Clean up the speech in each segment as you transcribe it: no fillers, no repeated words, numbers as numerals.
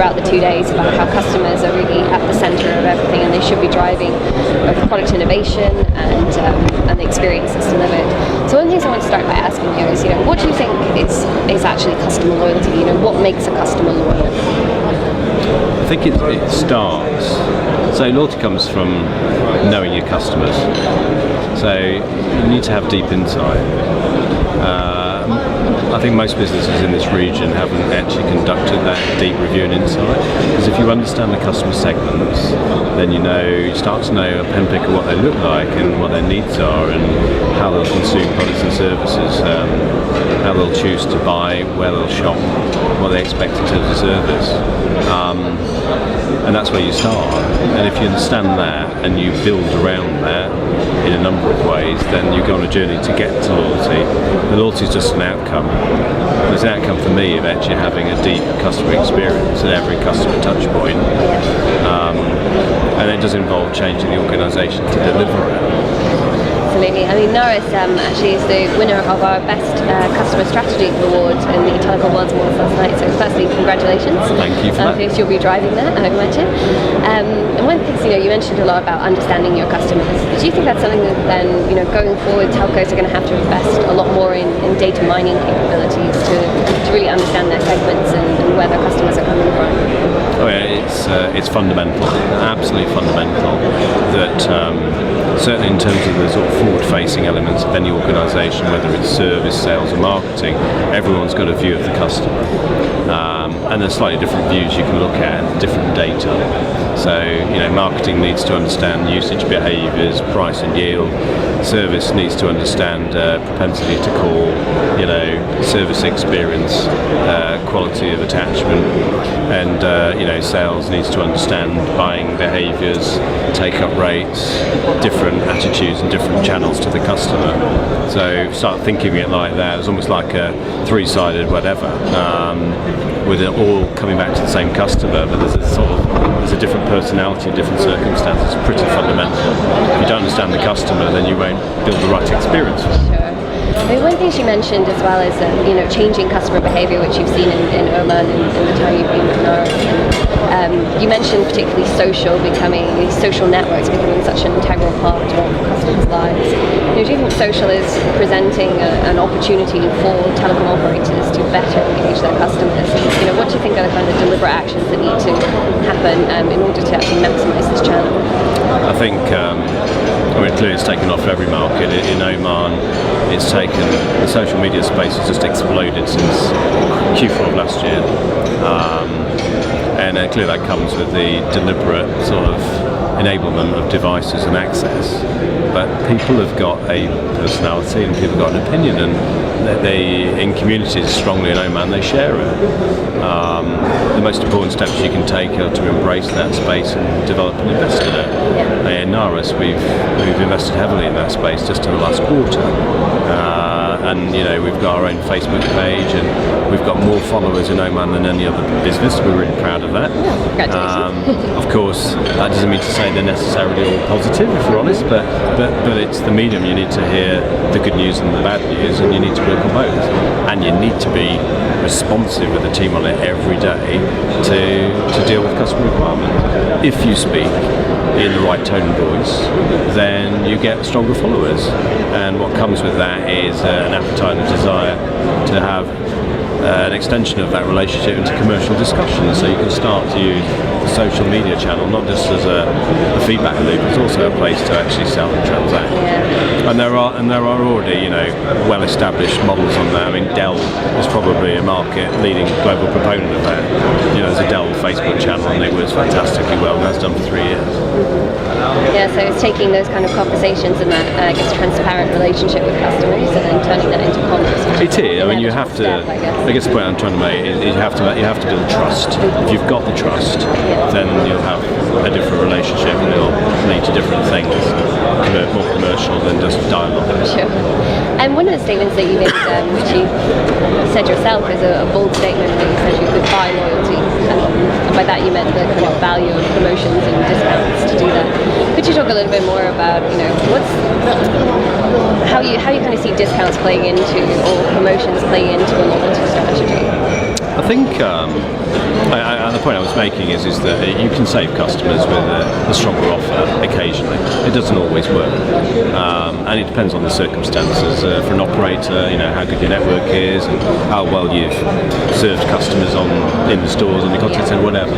throughout the 2 days about how customers are really at the centre of everything, and they should be driving both product innovation and the experience that's delivered. So one of the things I want to start by asking you is, what do you think is actually customer loyalty? What makes a customer loyal? I think it starts. So loyalty comes from knowing your customers. So you need to have deep insight. I think most businesses in this region haven't actually conducted that deep review and insight. Because if you understand the customer segments, then you start to know a pen pick of what they look like and what their needs are and how they'll consume products and services, how they'll choose to buy, where they'll shop, what they expect in terms of service. And that's where you start. And if you understand that and you build around that in a number of ways, then you go on a journey to get to loyalty. The loyalty is just an outcome. It's an outcome for me of actually having a deep customer experience at every customer touch point. And it does involve changing the organisation to deliver it. Absolutely. I mean, Nawras actually is the winner of our Best Customer Strategy Award in the Telco World Awards last night. So firstly, congratulations. Thank you for that. You'll be driving that, I imagine. And one of the things, you mentioned a lot about understanding your customers. Do you think that's something that then, going forward, telcos are going to have to invest a lot more in data mining capabilities to really understand their segments and where their customers are coming from? Oh yeah, it's fundamental, absolutely fundamental that certainly in terms of the sort of forward-facing elements of any organisation, whether it's service, sales or marketing, everyone's got a view of the customer. And there's slightly different views you can look at, different data. So, marketing needs to understand usage behaviours, price and yield. Service needs to understand propensity to call, service experience, quality of attachment, and sales needs to understand buying behaviours, take-up rates, different attitudes and different channels to the customer. So start thinking of it like that. It's almost like a three-sided whatever, with it all coming back to the same customer, but there's a different personality and different circumstances. It's pretty fundamental. If you don't understand the customer, then you won't build the right experience. Sure. I mean, one thing she mentioned as well is changing customer behaviour, which you've seen in Oman in the time you've been with Nawras. You mentioned particularly social networks becoming such an integral part of customers' lives. Do you think social is presenting an opportunity for telecom operators to better engage their customers? What do you think are the kind of deliberate actions that need to happen in order to actually maximise this channel? I think clearly it's taken off every market. In Oman, the social media space has just exploded since Q4 of last year. And clearly that comes with the deliberate sort of enablement of devices and access. But people have got a personality and people have got an opinion, and they in communities strongly in Oman, they share it. The most important steps you can take are to embrace that space and develop and invest in it. Yeah. In Nawras, we've invested heavily in that space just in the last quarter. And we've got our own Facebook page, and we've got more followers in Oman than any other business. We're really proud of that. Congratulations. Of course, that doesn't mean to say they're necessarily all positive, if we're honest, but it's the medium. You need to hear the good news and the bad news, and you need to work on both. And you need to be responsive with the team on it every day to deal with customer requirements. If you speak in the right tone and voice, then you get stronger followers. And what comes with that is an appetite and desire to have an extension of that relationship into commercial discussions. So you can start to use the social media channel not just as a feedback loop, but also a place to actually sell and transact. Yeah. And there are already well-established models on that. I mean, Dell is probably a market-leading global proponent of that. There's a Dell Facebook channel, and it works fantastically well, and that's done for 3 years. Yeah, so it's taking those kind of conversations and that, transparent relationship with customers, and then turning that into commerce. It is. I mean, you have to. I guess the point I'm trying to make is you have to build trust. If you've got the trust, then you'll have a different relationship, and it'll lead to different things, more commercial than just dialogue. Sure. And one of the statements that you made, which you said yourself, is a bold statement that you said you could buy loyalty, and by that you meant the kind of value of promotions and discounts to do that. Could you talk a little bit more about, how you kind of see discounts playing into, or promotions playing into a loyalty strategy? I think And the point I was making is that you can save customers with a stronger offer occasionally. It doesn't always work, and it depends on the circumstances. For an operator, how good your network is and how well you've served customers in the stores, on the contact centre, whatever.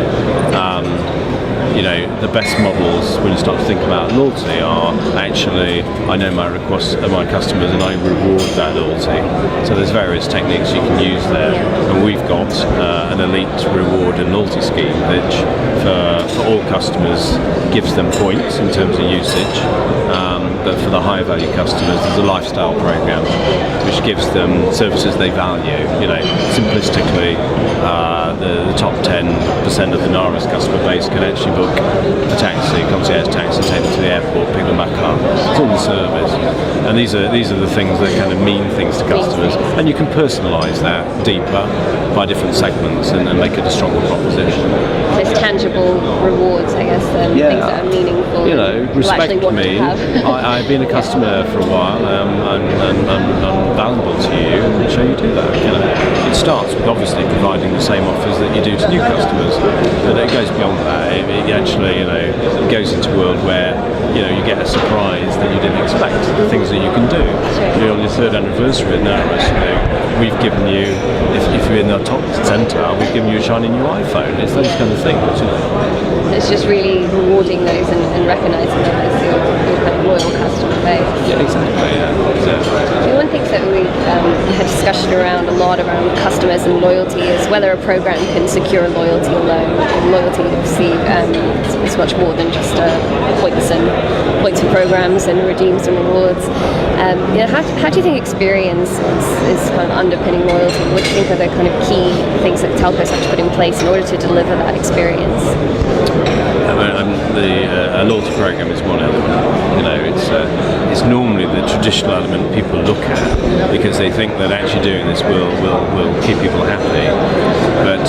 The best models when you start to think about loyalty are actually, I know my requests of my customers and I reward that loyalty. So there's various techniques you can use there, and we've got an elite reward and loyalty scheme which for all customers gives them points in terms of usage, but for the higher value customers there's a lifestyle program which gives them services they value. Simplistically, the top 10% of the Nawras customer base can actually book a taxi, concierge taxi, take them to the airport, pick them back up. It's all the service, and these are the things that kind of mean things to customers, and you can personalise that deeper by different segments and make it a stronger proposition. So it's tangible rewards, I guess, things that are meaningful. Respect me. I've been a customer for a while, and I'm valuable to you, and so you do that. It starts with obviously providing the same offers that you do to new customers, but it goes beyond that. It actually, it goes into a world where you get a surprise that you didn't expect. The things that you can do. On your 3rd anniversary at Nawras, we've given you, if you're in the top centre, we've given you a shiny new iPhone. It's those kind of things. It's just really rewarding those and recognising them as your kind of loyal customer base. Yeah, exactly. Yeah. One thing that we've had discussion around a lot around customers and loyalty is whether a program can secure loyalty alone. Loyalty, obviously, is much more than just points for programs and redeems and rewards. How do you think experience is kind of underpinning loyalty? What do you think are the kind of key things that telcos have to put in place in order to deliver that experience? A loyalty program is one element. It's normally the traditional element people look at because they think that actually doing this will keep people happy. But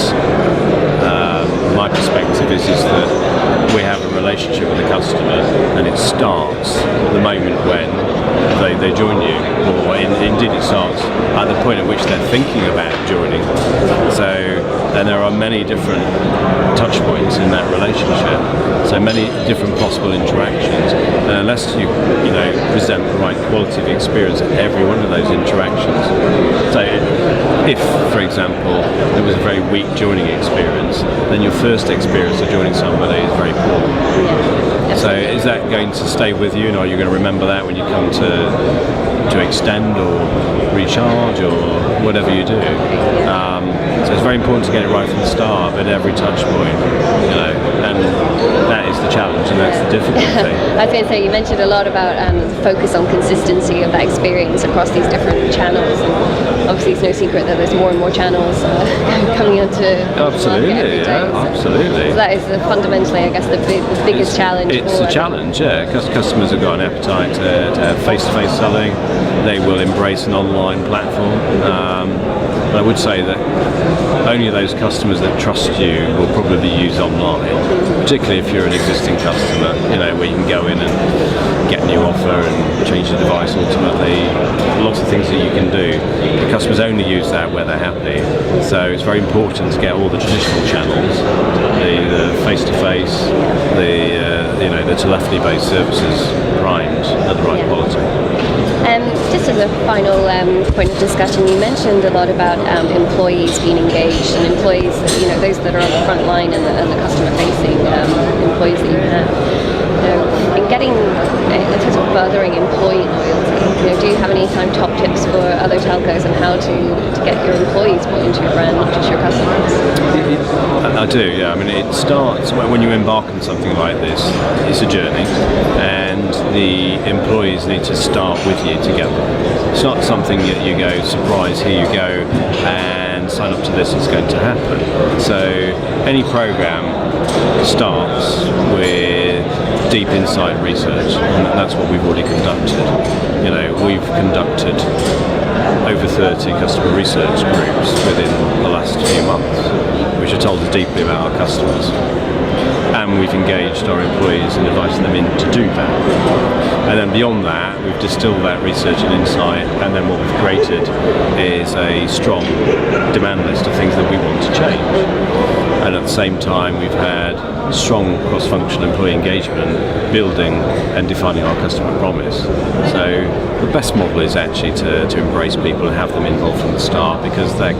my perspective is that we have a relationship with the customer, and it starts the moment when they join you, or indeed it starts at the point at which they're thinking about joining. So then there are many different touch points in that relationship, so many different possible interactions, and unless you present the right quality of experience at every one of those interactions. So if, for example, it was a very weak joining experience, then your first experience of joining somebody is very poor. So is that going to stay with you, and are you going to remember that when you come to extend or recharge or whatever you do? So it's very important to get it right from the start at every touch point, and that is the challenge, and that's the difficulty. I was going to say, you mentioned a lot about the focus on consistency of that experience across these different channels, and obviously it's no secret that there's more and more channels coming onto absolutely, the market every day. Absolutely. So that is fundamentally, I guess, the biggest challenge. It's a challenge, because customers have got an appetite to have face-to-face selling. They will embrace an online platform. But I would say that only those customers that trust you will probably use online, particularly if you're an existing customer, where you can go in and get a new offer and change the device ultimately. Lots of things that you can do. The customers only use that where they're happy. So it's very important to get all the traditional channels, the face-to-face, the telephony-based services primed at the right quality. Just as a final point of discussion, you mentioned a lot about employees being engaged, and employees, those that are on the front line and the customer-facing employees that you have. In getting, in terms of furthering employee loyalty, do you have any top tips for other telcos on how to get your employees bought into your brand, not just your customers? I do, yeah. It starts when you embark on something like this. It's a journey, and the employees need to start with you together. It's not something that you go, surprise, here you go, and sign up to this, it's going to happen. So any program starts with deep insight research, and that's what we've already conducted. We've conducted over 30 customer research groups within the last few months, which have told us deeply about our customers. and we've engaged our employees and invited them in to do that. And then beyond that, we've distilled that research and insight, and then what we've created is a strong demand list of things that we want to change. And at the same time, we've had strong cross-functional employee engagement, building and defining our customer promise. So the best model is actually to embrace people and have them involved from the start, because they're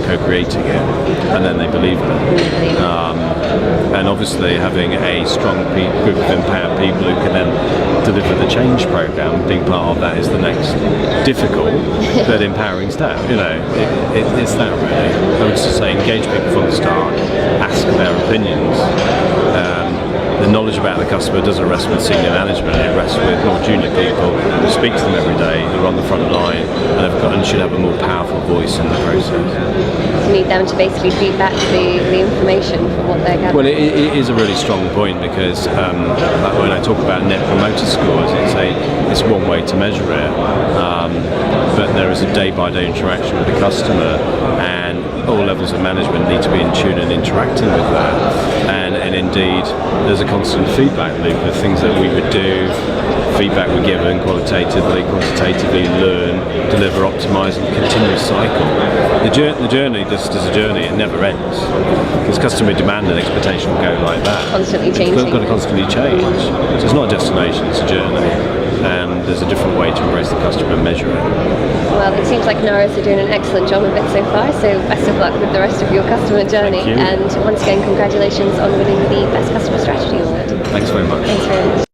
co-creating it, and then they believe it. And obviously having a strong group of empowered people who can then deliver the change program, being part of that is the next difficult but empowering step. It's that really. I would just say engage people from the start, ask their opinions. The knowledge about the customer doesn't rest with senior management, it rests with more junior people who speak to them every day, who are on the front line, and should have a more powerful voice in the process. You need them to basically feed back the information from what they're gathering. Well, it is a really strong point, because like when I talk about net promoter scores, it's one way to measure it, but there is a day-by-day interaction with the customer, and all levels of management need to be in tune and interacting with that. And indeed, there's a constant feedback loop of things that we would do, feedback we're given qualitatively, quantitatively, learn, deliver, optimise, and continuous cycle. The journey, just as a journey, it never ends, because customer demand and expectation will go like that. Constantly changing. It's got to constantly change. So it's not a destination, it's a journey. And there's a different way to embrace the customer and measure it. Well, it seems like Nawras are doing an excellent job of it so far, so best of luck with the rest of your customer journey. Thank you. And once again, congratulations on winning the Best Customer Strategy Award. Thanks very much. Thanks very much.